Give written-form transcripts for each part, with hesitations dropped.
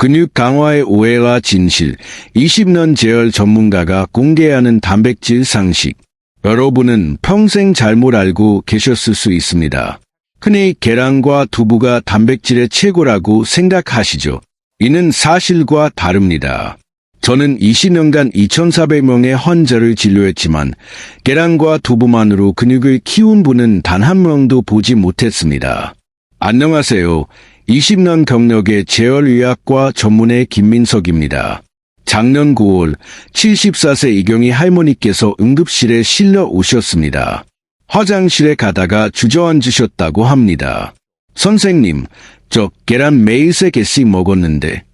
근육 강화의 오해와 진실, 20년 재활 전문가가 공개하는 단백질 상식. 여러분은 평생 잘못 알고 계셨을 수 있습니다. 흔히 계란과 두부가 단백질의 최고라고 생각하시죠. 이는 사실과 다릅니다. 저는 20년간 2,400명의 환자를 진료했지만 계란과 두부만으로 근육을 키운 분은 단 한 명도 보지 못했습니다. 안녕하세요. 20년 경력의 재활의학과 전문의 김민석입니다. 작년 9월 74세 이경희 할머니께서 응급실에 실려 오셨습니다. 화장실에 가다가 주저앉으셨다고 합니다. 선생님, 저 계란 매일 3개씩 먹었는데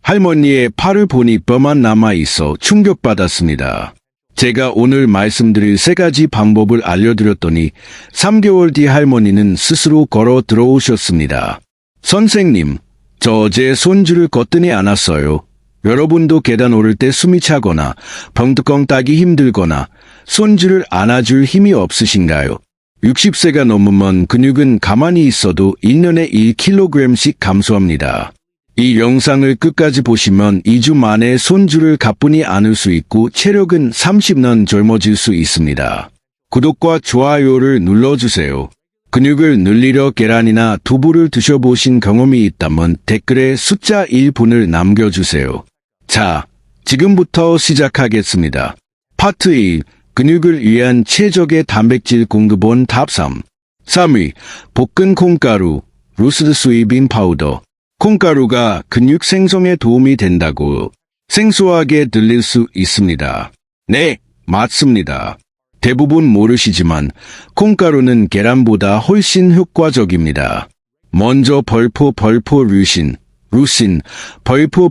할머니의 팔을 보니 뼈만 남아있어 충격받았습니다. 제가 오늘 말씀드릴 3가지 방법을 알려드렸더니 3개월 뒤 할머니는 스스로 걸어 들어오셨습니다. 선생님, 저 어제 손줄을 걷더니 안 왔어요. 여러분도 계단 오를 때 숨이 차거나 병뚜껑 따기 힘들거나 손줄을 안아줄 힘이 없으신가요? 60세가 넘으면 근육은 가만히 있어도 1년에 1kg씩 감소합니다. 이 영상을 끝까지 보시면 2주 만에 손줄을 가뿐히 안을 수 있고 체력은 30년 젊어질 수 있습니다. 구독과 좋아요를 눌러주세요. 근육을 늘리려 계란이나 두부를 드셔보신 경험이 있다면 댓글에 숫자 1분을 남겨주세요. 자, 지금부터 시작하겠습니다. 파트 1. 근육을 위한 최적의 단백질 공급원 탑 3. 3위. 볶은 콩가루, 로스트 소이빈 파우더. 콩가루가 근육 생성에 도움이 된다고 생소하게 들릴 수 있습니다. 네, 맞습니다. 대부분 모르시지만 콩가루는 계란보다 훨씬 효과적입니다. 먼저 벌포 류신,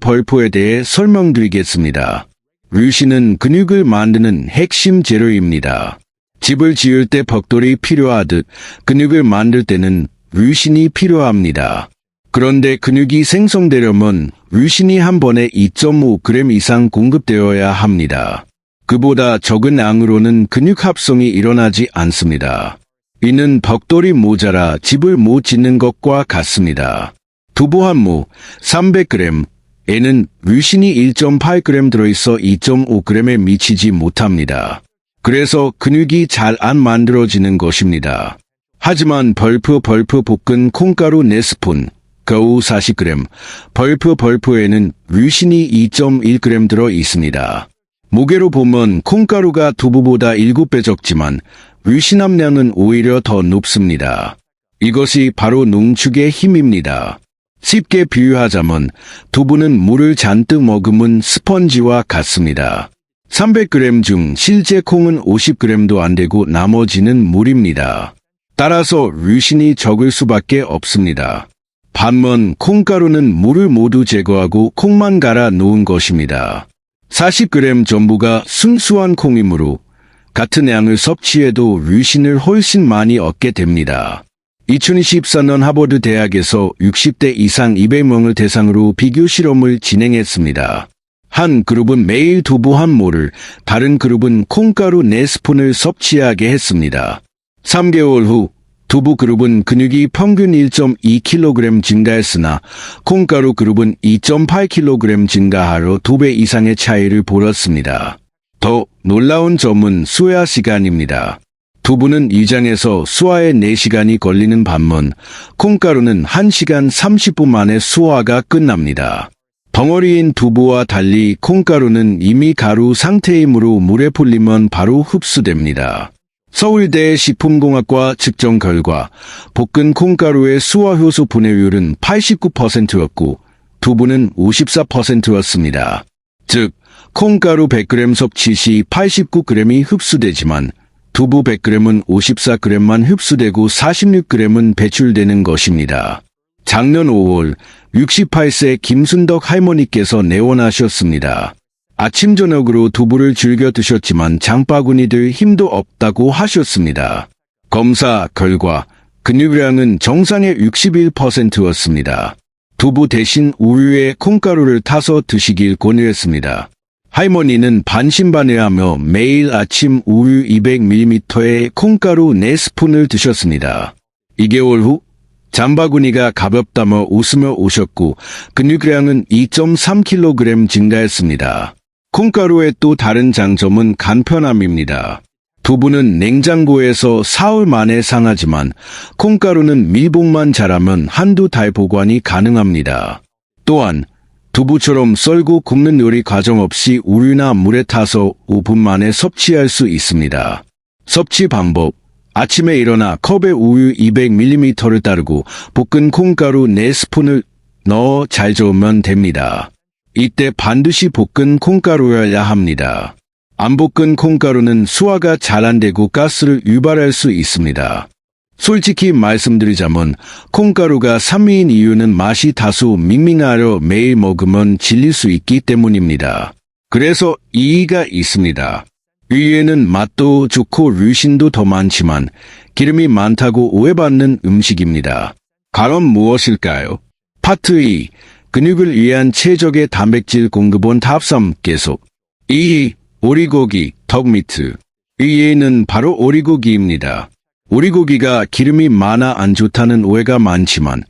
벌포에 대해 설명드리겠습니다. 류신은 근육을 만드는 핵심 재료입니다. 집을 지을 때 벽돌이 필요하듯 근육을 만들 때는 류신이 필요합니다. 그런데 근육이 생성되려면 류신이 한 번에 2.5g 이상 공급되어야 합니다. 그보다 적은 양으로는 근육 합성이 일어나지 않습니다. 이는 벽돌이 모자라 집을 못 짓는 것과 같습니다. 두부 한 모 300g에는 류신이 1.8g 들어있어 2.5g에 미치지 못합니다. 그래서 근육이 잘 안 만들어지는 것입니다. 하지만 벌프 볶은 콩가루 4스푼, 겨우 40g, 벌프에는 류신이 2.1g 들어 있습니다. 무게로 보면 콩가루가 두부보다 7배 적지만 류신 함량은 오히려 더 높습니다. 이것이 바로 농축의 힘입니다. 쉽게 비유하자면 두부는 물을 잔뜩 머금은 스펀지와 같습니다. 300g 중 실제 콩은 50g도 안 되고 나머지는 물입니다. 따라서 류신이 적을 수밖에 없습니다. 반면 콩가루는 물을 모두 제거하고 콩만 갈아 놓은 것입니다. 40g 전부가 순수한 콩이므로 같은 양을 섭취해도 류신을 훨씬 많이 얻게 됩니다. 2024년 하버드 대학에서 60대 이상 200명을 대상으로 비교 실험을 진행했습니다. 한 그룹은 매일 두부 한 모를, 다른 그룹은 콩가루 4스푼을 섭취하게 했습니다. 3개월 후 두부 그룹은 근육이 평균 1.2kg 증가했으나 콩가루 그룹은 2.8kg 증가하여 2배 이상의 차이를 보였습니다. 더 놀라운 점은 수화 시간입니다. 두부는 위장에서 수화에 4시간이 걸리는 반면 콩가루는 1시간 30분 만에 수화가 끝납니다. 덩어리인 두부와 달리 콩가루는 이미 가루 상태이므로 물에 불리면 바로 흡수됩니다. 서울대 식품공학과 측정 결과 볶은 콩가루의 수화효소 분해율은 89%였고 두부는 54%였습니다. 즉, 콩가루 100g 섭취 시 89g이 흡수되지만 두부 100g은 54g만 흡수되고 46g은 배출되는 것입니다. 작년 5월 68세 김순덕 할머니께서 내원하셨습니다. 아침 저녁으로 두부를 즐겨 드셨지만 장바구니 들 힘도 없다고 하셨습니다. 검사 결과 근육량은 정상의 61%였습니다. 두부 대신 우유에 콩가루를 타서 드시길 권유했습니다. 할머니는 반신반의하며 매일 아침 우유 200ml에 콩가루 4스푼을 드셨습니다. 2개월 후 장바구니가 가볍다며 웃으며 오셨고 근육량은 2.3kg 증가했습니다. 콩가루의 또 다른 장점은 간편함입니다. 두부는 냉장고에서 사흘 만에 상하지만 콩가루는 밀봉만 잘하면 한두 달 보관이 가능합니다. 또한 두부처럼 썰고 굽는 요리 과정 없이 우유나 물에 타서 5분 만에 섭취할 수 있습니다. 섭취 방법: 아침에 일어나 컵에 우유 200ml를 따르고 볶은 콩가루 4스푼을 넣어 잘 저으면 됩니다. 이때 반드시 볶은 콩가루여야 합니다. 안 볶은 콩가루는 소화가 잘 안 되고 가스를 유발할 수 있습니다. 솔직히 말씀드리자면 콩가루가 3위인 이유는 맛이 다소 밍밍하여 매일 먹으면 질릴 수 있기 때문입니다. 그래서 이의가 있습니다. 위에는 맛도 좋고 류신도 더 많지만 기름이 많다고 오해받는 음식입니다. 그럼 무엇일까요? 파트 2. 근육을 위한 최적의 단백질 공급원 탑 3 계속. 2. 오리고기, 덕미트. 위에는 바로 오리고기입니다. 오리고기가 기름이 많아 안 좋다는 오해가 많지만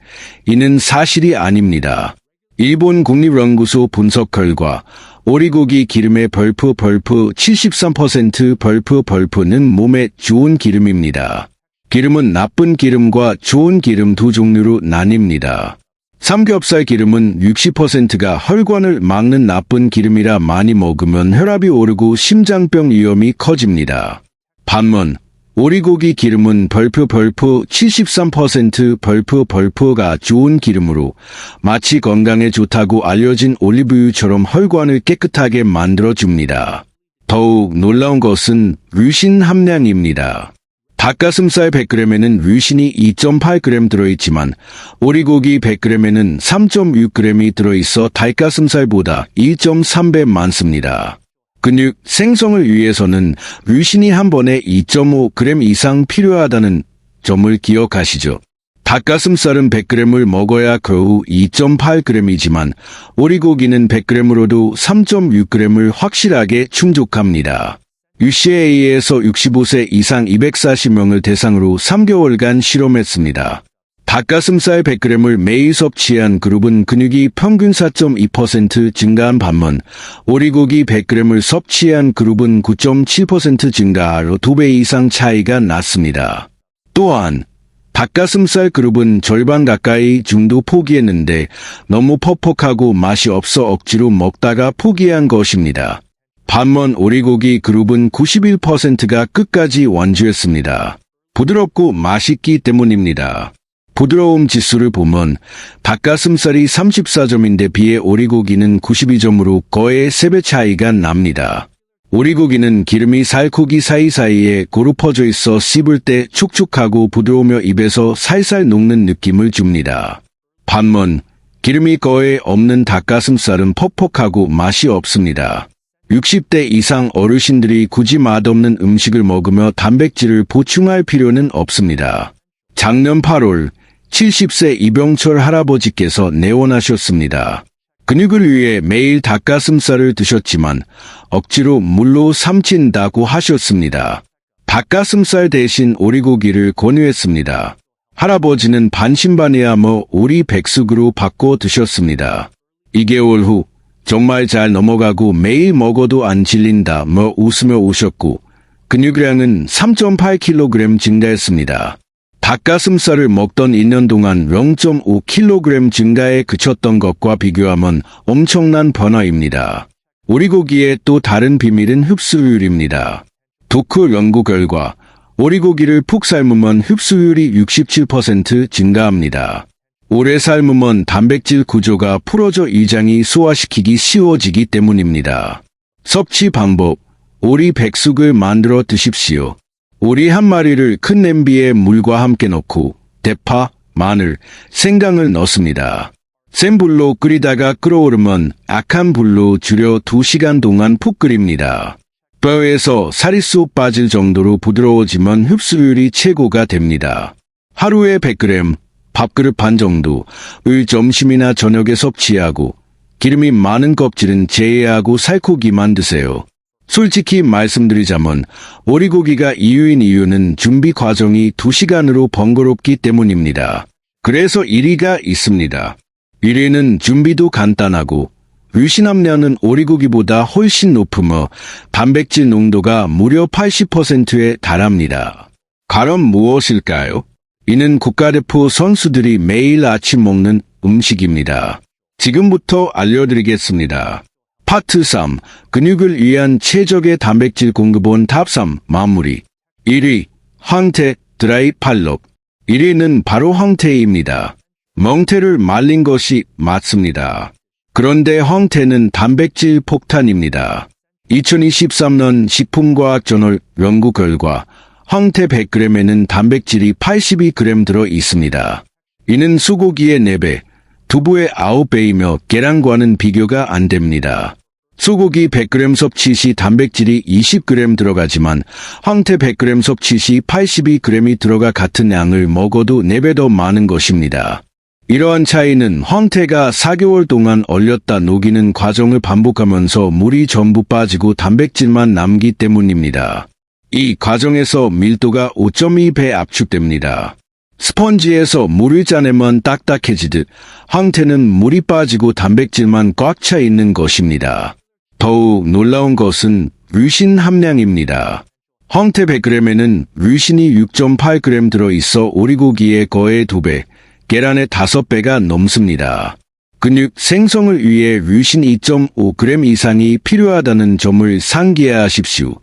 이는 사실이 아닙니다. 일본 국립연구소 분석 결과 오리고기 기름의 벌프 73% 벌프는 몸에 좋은 기름입니다. 기름은 나쁜 기름과 좋은 기름 두 종류로 나뉩니다. 삼겹살 기름은 60%가 혈관을 막는 나쁜 기름이라 많이 먹으면 혈압이 오르고 심장병 위험이 커집니다. 반면 오리고기 기름은 벌프 73% 벌프가 좋은 기름으로 마치 건강에 좋다고 알려진 올리브유처럼 혈관을 깨끗하게 만들어줍니다. 더욱 놀라운 것은 류신 함량입니다. 닭가슴살 100g에는 류신이 2.8g 들어있지만 오리고기 100g에는 3.6g이 들어있어 닭가슴살보다 1.3배 많습니다. 근육 생성을 위해서는 류신이 한 번에 2.5g 이상 필요하다는 점을 기억하시죠. 닭가슴살은 100g을 먹어야 겨우 2.8g이지만 오리고기는 100g으로도 3.6g을 확실하게 충족합니다. UCA에서 65세 이상 240명을 대상으로 3개월간 실험했습니다. 닭가슴살 100g을 매일 섭취한 그룹은 근육이 평균 4.2% 증가한 반면 오리고기 100g을 섭취한 그룹은 9.7% 증가하여 2배 이상 차이가 났습니다. 또한 닭가슴살 그룹은 절반 가까이 중도 포기했는데 너무 퍽퍽하고 맛이 없어 억지로 먹다가 포기한 것입니다. 반면 오리고기 그룹은 91%가 끝까지 완주했습니다. 부드럽고 맛있기 때문입니다. 부드러움 지수를 보면 닭가슴살이 34점인데 비해 오리고기는 92점으로 거의 3배 차이가 납니다. 오리고기는 기름이 살코기 사이사이에 고루 퍼져 있어 씹을 때 촉촉하고 부드러우며 입에서 살살 녹는 느낌을 줍니다. 반면 기름이 거의 없는 닭가슴살은 퍽퍽하고 맛이 없습니다. 60대 이상 어르신들이 굳이 맛없는 음식을 먹으며 단백질을 보충할 필요는 없습니다. 작년 8월 70세 이병철 할아버지께서 내원하셨습니다. 근육을 위해 매일 닭가슴살을 드셨지만 억지로 물로 삼킨다고 하셨습니다. 닭가슴살 대신 오리고기를 권유했습니다. 할아버지는 반신반의하며 오리 백숙으로 바꿔 드셨습니다. 2개월 후 정말 잘 넘어가고 매일 먹어도 안 질린다며 웃으며 오셨고 근육량은 3.8kg 증가했습니다. 닭가슴살을 먹던 2년 동안 0.5kg 증가에 그쳤던 것과 비교하면 엄청난 변화입니다. 오리고기의 또 다른 비밀은 흡수율입니다. 도크 연구 결과 오리고기를 푹 삶으면 흡수율이 67% 증가합니다. 오래 삶으면 단백질 구조가 풀어져 위장이 소화시키기 쉬워지기 때문입니다. 섭취 방법: 오리 백숙을 만들어 드십시오. 오리 한 마리를 큰 냄비에 물과 함께 넣고 대파, 마늘, 생강을 넣습니다. 센 불로 끓이다가 끓어오르면 약한 불로 줄여 2시간 동안 푹 끓입니다. 뼈에서 살이 쏙 빠질 정도로 부드러워지면 흡수율이 최고가 됩니다. 하루에 100g, 밥그릇 반 정도를 점심이나 저녁에 섭취하고 기름이 많은 껍질은 제외하고 살코기만 드세요. 솔직히 말씀드리자면 오리고기가 2위인 이유는 준비 과정이 2시간으로 번거롭기 때문입니다. 그래서 1위가 있습니다. 1위는 준비도 간단하고 유신 함량은 오리고기보다 훨씬 높으며 단백질 농도가 무려 80%에 달합니다. 과연 무엇일까요? 이는 국가대표 선수들이 매일 아침 먹는 음식입니다. 지금부터 알려드리겠습니다. 파트 3. 근육을 위한 최적의 단백질 공급원 탑 3 마무리. 1위. 황태 드라이 팔록. 1위는 바로 황태입니다. 멍태를 말린 것이 맞습니다. 그런데 황태는 단백질 폭탄입니다. 2023년 식품과학저널 연구 결과 황태 100g에는 단백질이 82g 들어 있습니다. 이는 소고기의 4배, 두부의 9배이며 계란과는 비교가 안 됩니다. 소고기 100g 섭취 시 단백질이 20g 들어가지만 황태 100g 섭취 시 82g이 들어가 같은 양을 먹어도 4배 더 많은 것입니다. 이러한 차이는 황태가 4개월 동안 얼렸다 녹이는 과정을 반복하면서 물이 전부 빠지고 단백질만 남기 때문입니다. 이 과정에서 밀도가 5.2배 압축됩니다. 스펀지에서 물을 짜내면 딱딱해지듯 황태는 물이 빠지고 단백질만 꽉 차 있는 것입니다. 더욱 놀라운 것은 류신 함량입니다. 황태 100g에는 류신이 6.8g 들어있어 오리고기의 거의 2배, 계란의 5배가 넘습니다. 근육 생성을 위해 류신 2.5g 이상이 필요하다는 점을 상기하십시오.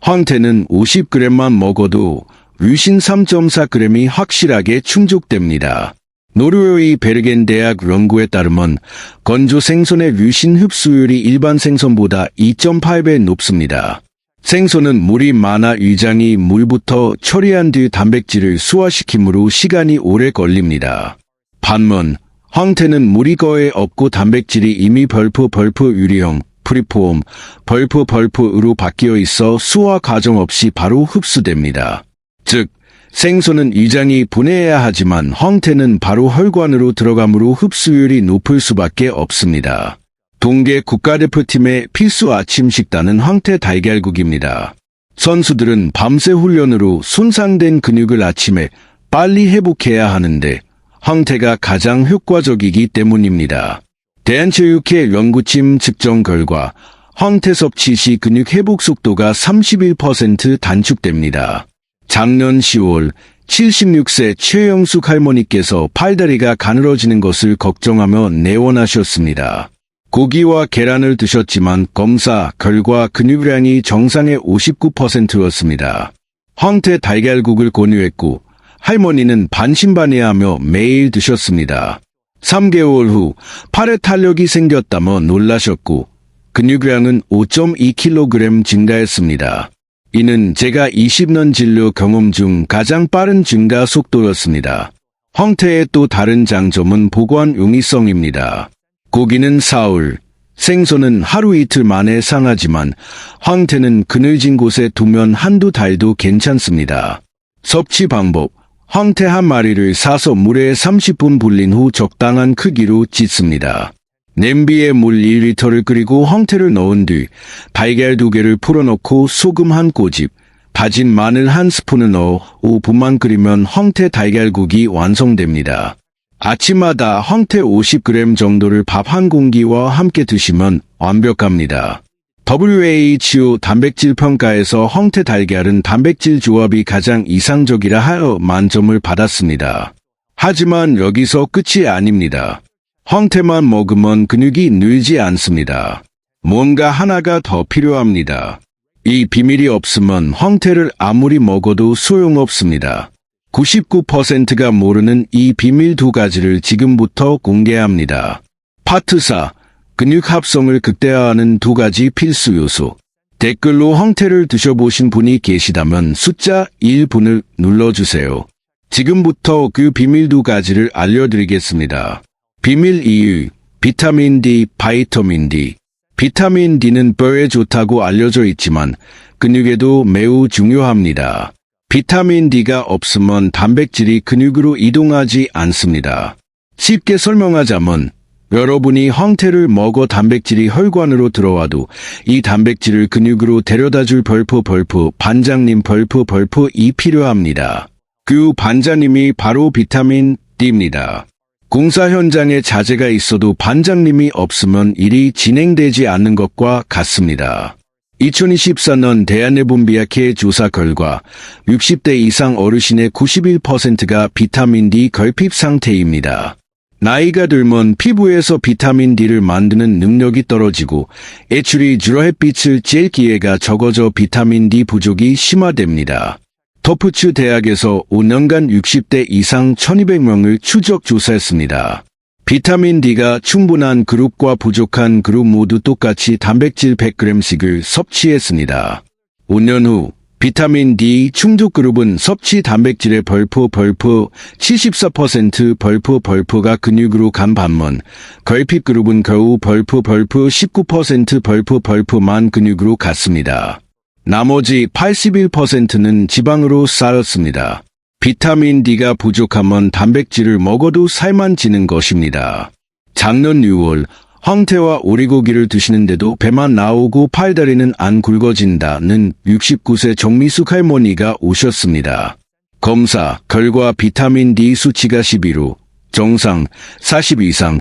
황태는 50g만 먹어도 류신 3.4g이 확실하게 충족됩니다. 노르웨이 베르겐 대학 연구에 따르면 건조 생선의 류신 흡수율이 일반 생선보다 2.8배 높습니다. 생선은 물이 많아 위장이 물부터 처리한 뒤 단백질을 소화시키므로 시간이 오래 걸립니다. 반면 황태는 물이 거의 없고 단백질이 이미 벌프 유리형, 프리폼, 벌프으로 바뀌어 있어 소화 과정 없이 바로 흡수됩니다. 즉, 생선은 위장이 분해해야 하지만 황태는 바로 혈관으로 들어가므로 흡수율이 높을 수밖에 없습니다. 동계 국가대표팀의 필수 아침 식단은 황태 달걀국입니다. 선수들은 밤새 훈련으로 손상된 근육을 아침에 빨리 회복해야 하는데 황태가 가장 효과적이기 때문입니다. 대한체육회 연구팀 측정 결과 황태 섭취 시 근육 회복 속도가 31% 단축됩니다. 작년 10월 76세 최영숙 할머니께서 팔다리가 가늘어지는 것을 걱정하며 내원하셨습니다. 고기와 계란을 드셨지만 검사 결과 근육량이 정상의 59%였습니다. 황태 달걀국을 권유했고 할머니는 반신반의하며 매일 드셨습니다. 3개월 후 팔에 탄력이 생겼다며 놀라셨고 근육량은 5.2kg 증가했습니다. 이는 제가 20년 진료 경험 중 가장 빠른 증가 속도였습니다. 황태의 또 다른 장점은 보관 용이성입니다. 고기는 사흘, 생선은 하루 이틀 만에 상하지만 황태는 그늘진 곳에 두면 한두 달도 괜찮습니다. 섭취 방법: 황태 한 마리를 사서 물에 30분 불린 후 적당한 크기로 찢습니다. 냄비에 물 1리터를 끓이고 황태를 넣은 뒤 달걀 2개를 풀어넣고 소금 한 꼬집, 다진 마늘 한 스푼을 넣어 5분만 끓이면 황태 달걀국이 완성됩니다. 아침마다 황태 50g 정도를 밥 한 공기와 함께 드시면 완벽합니다. WHO 단백질 평가에서 황태 달걀은 단백질 조합이 가장 이상적이라 하여 만점을 받았습니다. 하지만 여기서 끝이 아닙니다. 황태만 먹으면 근육이 늘지 않습니다. 뭔가 하나가 더 필요합니다. 이 비밀이 없으면 황태를 아무리 먹어도 소용없습니다. 99%가 모르는 이 비밀 2가지를 지금부터 공개합니다. 파트 4. 근육 합성을 극대화하는 2가지 필수 요소. 댓글로 황태를 드셔보신 분이 계시다면 숫자 1분을 눌러주세요. 지금부터 그 비밀 2가지를 알려드리겠습니다. 비밀 이유: 비타민 D, 바이타민 D. 비타민 D는 뼈에 좋다고 알려져 있지만 근육에도 매우 중요합니다. 비타민 D가 없으면 단백질이 근육으로 이동하지 않습니다. 쉽게 설명하자면 여러분이 황태를 먹어 단백질이 혈관으로 들어와도 이 단백질을 근육으로 데려다줄 벌프 반장님 벌프이 필요합니다. 그 반장님이 바로 비타민 띕니다. 공사 현장에 자재가 있어도 반장님이 없으면 일이 진행되지 않는 것과 같습니다. 2024년 대한내분비학회 조사 결과 60대 이상 어르신의 91%가 비타민 D 결핍 상태입니다. 나이가 들면 피부에서 비타민 D를 만드는 능력이 떨어지고 애출이 줄어 햇빛을 쬐일 기회가 적어져 비타민 D 부족이 심화됩니다. 터프츠 대학에서 5년간 60대 이상 1200명을 추적 조사했습니다. 비타민 D가 충분한 그룹과 부족한 그룹 모두 똑같이 단백질 100g씩을 섭취했습니다. 5년 후 비타민 D 충족 그룹은 섭취 단백질의 벌프 74%가 근육으로 간 반면 결핍 그룹은 겨우 벌프 19%만 근육으로 갔습니다. 나머지 81%는 지방으로 쌓였습니다. 비타민 D가 부족하면 단백질을 먹어도 살만 찌는 것입니다. 작년 6월 황태와 오리고기를 드시는데도 배만 나오고 팔다리는 안 굵어진다는 69세 정미숙 할머니가 오셨습니다. 검사 결과 비타민 D 수치가 11로 정상 40 이상에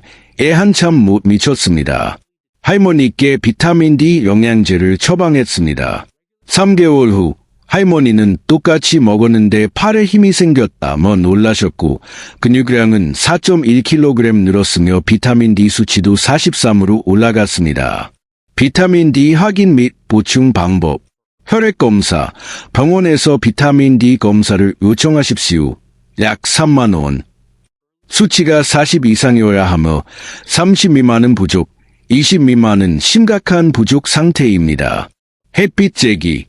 한참 못 미쳤습니다. 할머니께 비타민 D 영양제를 처방했습니다. 3개월 후 할머니는 똑같이 먹었는데 팔에 힘이 생겼다며 놀라셨고 근육량은 4.1kg 늘었으며 비타민 D 수치도 43으로 올라갔습니다. 비타민 D 확인 및 보충 방법 혈액검사 병원에서 비타민 D 검사를 요청하십시오. 약 3만 원. 수치가 40 이상이어야 하며 30 미만은 부족, 20 미만은 심각한 부족 상태입니다. 햇빛 쬐기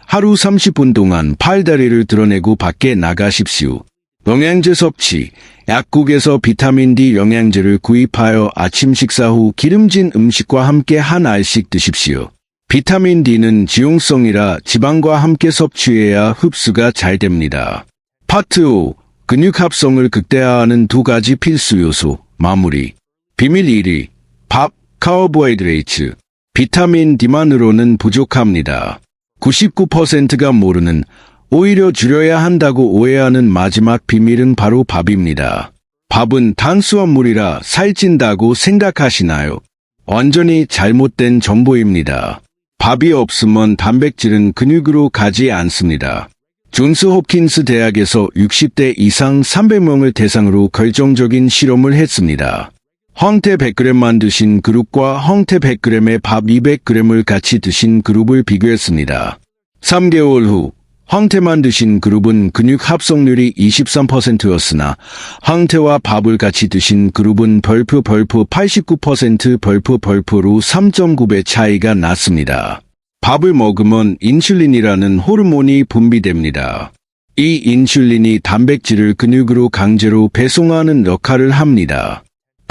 하루 30분 동안 팔다리를 드러내고 밖에 나가십시오. 영양제 섭취 약국에서 비타민 D 영양제를 구입하여 아침 식사 후 기름진 음식과 함께 한 알씩 드십시오. 비타민 D는 지용성이라 지방과 함께 섭취해야 흡수가 잘 됩니다. 파트 5. 근육 합성을 극대화하는 두 가지 필수 요소 마무리 비밀 1위 밥, 카보하이드레이트 비타민 D만으로는 부족합니다. 99%가 모르는 오히려 줄여야 한다고 오해하는 마지막 비밀은 바로 밥입니다. 밥은 탄수화물이라 살찐다고 생각하시나요? 완전히 잘못된 정보입니다. 밥이 없으면 단백질은 근육으로 가지 않습니다. 존스 홉킨스 대학에서 60대 이상 300명을 대상으로 결정적인 실험을 했습니다. 황태 100g만 드신 그룹과 황태 100g에 밥 200g을 같이 드신 그룹을 비교했습니다. 3개월 후 황태만 드신 그룹은 근육 합성률이 23%였으나 황태와 밥을 같이 드신 그룹은 벌프 89% 벌프로 3.9배 차이가 났습니다. 밥을 먹으면 인슐린이라는 호르몬이 분비됩니다. 이 인슐린이 단백질을 근육으로 강제로 배송하는 역할을 합니다.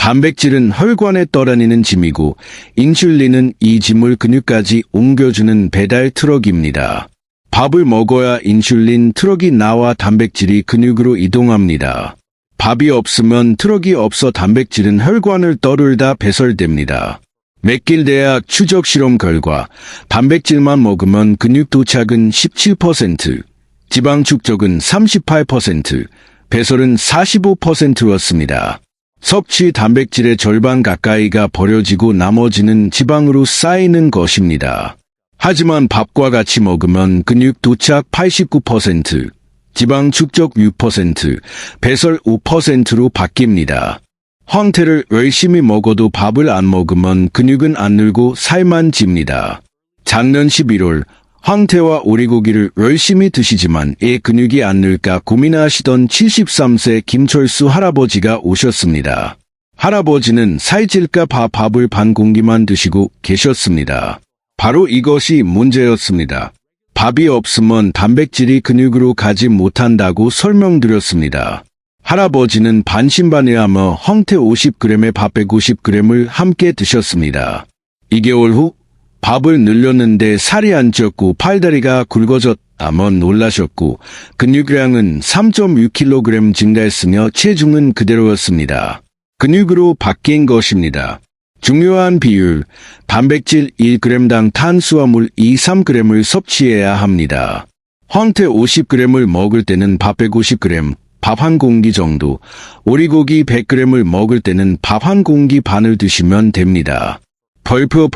단백질은 혈관에 떠다니는 짐이고 인슐린은 이 짐을 근육까지 옮겨주는 배달 트럭입니다. 밥을 먹어야 인슐린 트럭이 나와 단백질이 근육으로 이동합니다. 밥이 없으면 트럭이 없어 단백질은 혈관을 떠돌다 배설됩니다. 맥길 대학 추적 실험 결과 단백질만 먹으면 근육 도착은 17%, 지방 축적은 38%, 배설은 45%였습니다. 섭취 단백질의 절반 가까이가 버려지고 나머지는 지방으로 쌓이는 것입니다. 하지만 밥과 같이 먹으면 근육 도착 89%, 지방 축적 6%, 배설 5%로 바뀝니다. 황태를 열심히 먹어도 밥을 안 먹으면 근육은 안 늘고 살만 찝니다. 작년 11월 황태와 오리고기를 열심히 드시지만 애 근육이 안 늘까 고민하시던 73세 김철수 할아버지가 오셨습니다. 할아버지는 살찔까 봐 밥을 반 공기만 드시고 계셨습니다. 바로 이것이 문제였습니다. 밥이 없으면 단백질이 근육으로 가지 못한다고 설명드렸습니다. 할아버지는 반신반의하며 황태 50g에 밥 150g을 함께 드셨습니다. 2개월 후 밥을 늘렸는데 살이 안 쪘고 팔다리가 굵어졌다며 놀라셨고 근육량은 3.6kg 증가했으며 체중은 그대로였습니다. 근육으로 바뀐 것입니다. 중요한 비율, 단백질 1g당 탄수화물 2-3g을 섭취해야 합니다. 황태 50g을 먹을 때는 밥 150g, 밥 한 공기 정도, 오리고기 100g을 먹을 때는 밥 한 공기 반을 드시면 됩니다. 벌프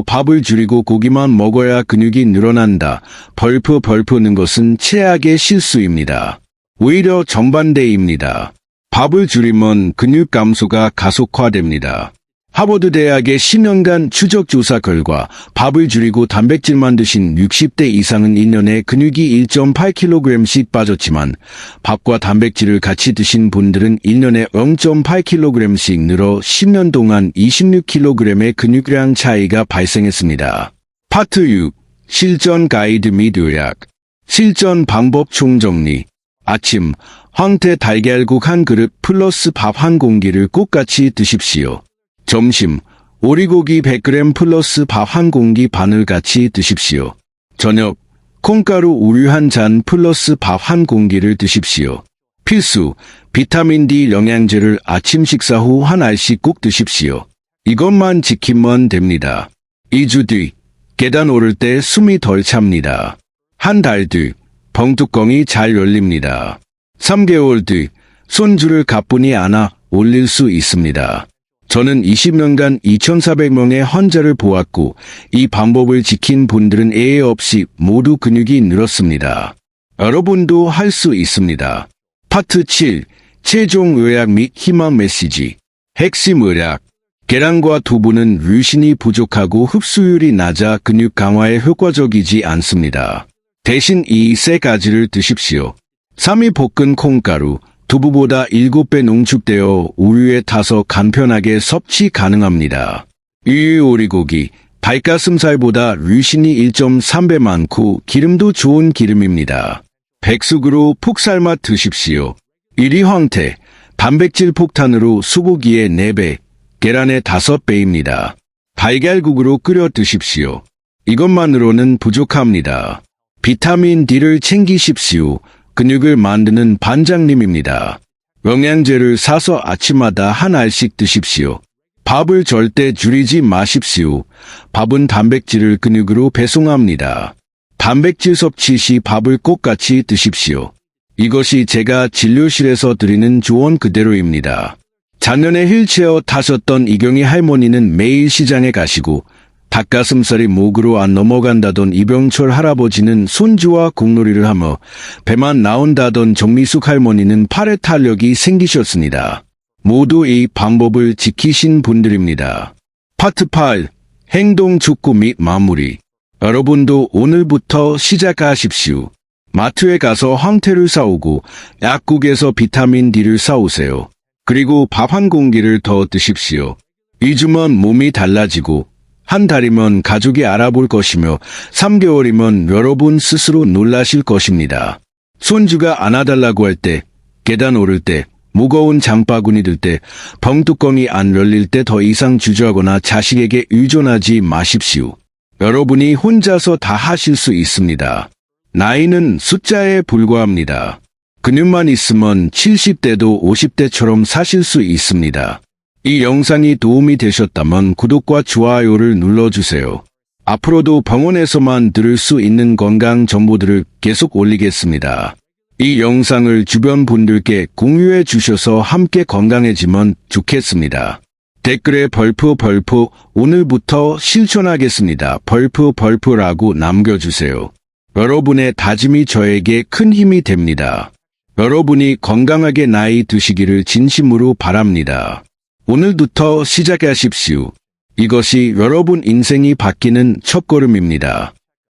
밥을 줄이고 고기만 먹어야 근육이 늘어난다. 벌프는 것은 최악의 실수입니다. 오히려 정반대입니다. 밥을 줄이면 근육 감소가 가속화됩니다. 하버드 대학의 10년간 추적 조사 결과 밥을 줄이고 단백질만 드신 60대 이상은 1년에 근육이 1.8kg씩 빠졌지만 밥과 단백질을 같이 드신 분들은 1년에 0.8kg씩 늘어 10년 동안 26kg의 근육량 차이가 발생했습니다. 파트 6. 실전 가이드 및 요약. 실전 방법 총정리. 아침, 황태 달걀국 한 그릇 플러스 밥 한 공기를 꼭 같이 드십시오. 점심, 오리고기 100g 플러스 밥 한 공기 반을 같이 드십시오. 저녁, 콩가루 우유 한 잔 플러스 밥 한 공기를 드십시오. 필수, 비타민 D 영양제를 아침 식사 후 한 알씩 꼭 드십시오. 이것만 지키면 됩니다. 2주 뒤, 계단 오를 때 숨이 덜 찹니다. 한 달 뒤, 벙뚜껑이 잘 열립니다. 3개월 뒤, 손주를 가뿐히 안아 올릴 수 있습니다. 저는 20년간 2,400명의 환자를 보았고 이 방법을 지킨 분들은 예외 없이 모두 근육이 늘었습니다. 여러분도 할 수 있습니다. 파트 7. 최종 요약 및 희망 메시지. 핵심 요약. 계란과 두부는 류신이 부족하고 흡수율이 낮아 근육 강화에 효과적이지 않습니다. 대신 이 세 가지를 드십시오. 3위 볶은 콩가루. 두부보다 7배 농축되어 우유에 타서 간편하게 섭취 가능합니다. 유유 오리고기, 닭가슴살보다 류신이 1.3배 많고 기름도 좋은 기름입니다. 백숙으로 푹 삶아 드십시오. 1위 황태, 단백질 폭탄으로 소고기의 4배, 계란의 5배입니다. 달걀국으로 끓여 드십시오. 이것만으로는 부족합니다. 비타민 D를 챙기십시오. 근육을 만드는 반장님입니다. 영양제를 사서 아침마다 한 알씩 드십시오. 밥을 절대 줄이지 마십시오. 밥은 단백질을 근육으로 배송합니다. 단백질 섭취 시 밥을 꼭 같이 드십시오. 이것이 제가 진료실에서 드리는 조언 그대로입니다. 작년에 휠체어 타셨던 이경희 할머니는 매일 시장에 가시고 닭가슴살이 목으로 안 넘어간다던 이병철 할아버지는 손주와 공놀이를 하며 배만 나온다던 정미숙 할머니는 팔에 탄력이 생기셨습니다. 모두 이 방법을 지키신 분들입니다. 파트 8. 행동 촉구 및 마무리. 여러분도 오늘부터 시작하십시오. 마트에 가서 황태를 사오고 약국에서 비타민 D를 사오세요. 그리고 밥 한 공기를 더 드십시오. 2주면 몸이 달라지고 한 달이면 가족이 알아볼 것이며 3개월이면 여러분 스스로 놀라실 것입니다. 손주가 안아달라고 할 때, 계단 오를 때, 무거운 장바구니 들 때, 벙뚜껑이 안 열릴 때 더 이상 주저하거나 자식에게 의존하지 마십시오. 여러분이 혼자서 다 하실 수 있습니다. 나이는 숫자에 불과합니다. 근육만 있으면 70대도 50대처럼 사실 수 있습니다. 이 영상이 도움이 되셨다면 구독과 좋아요를 눌러주세요. 앞으로도 병원에서만 들을 수 있는 건강 정보들을 계속 올리겠습니다. 이 영상을 주변 분들께 공유해 주셔서 함께 건강해지면 좋겠습니다. 댓글에 벌프 오늘부터 실천하겠습니다. 벌프라고 남겨주세요. 여러분의 다짐이 저에게 큰 힘이 됩니다. 여러분이 건강하게 나이 드시기를 진심으로 바랍니다. 오늘부터 시작하십시오. 이것이 여러분 인생이 바뀌는 첫걸음입니다.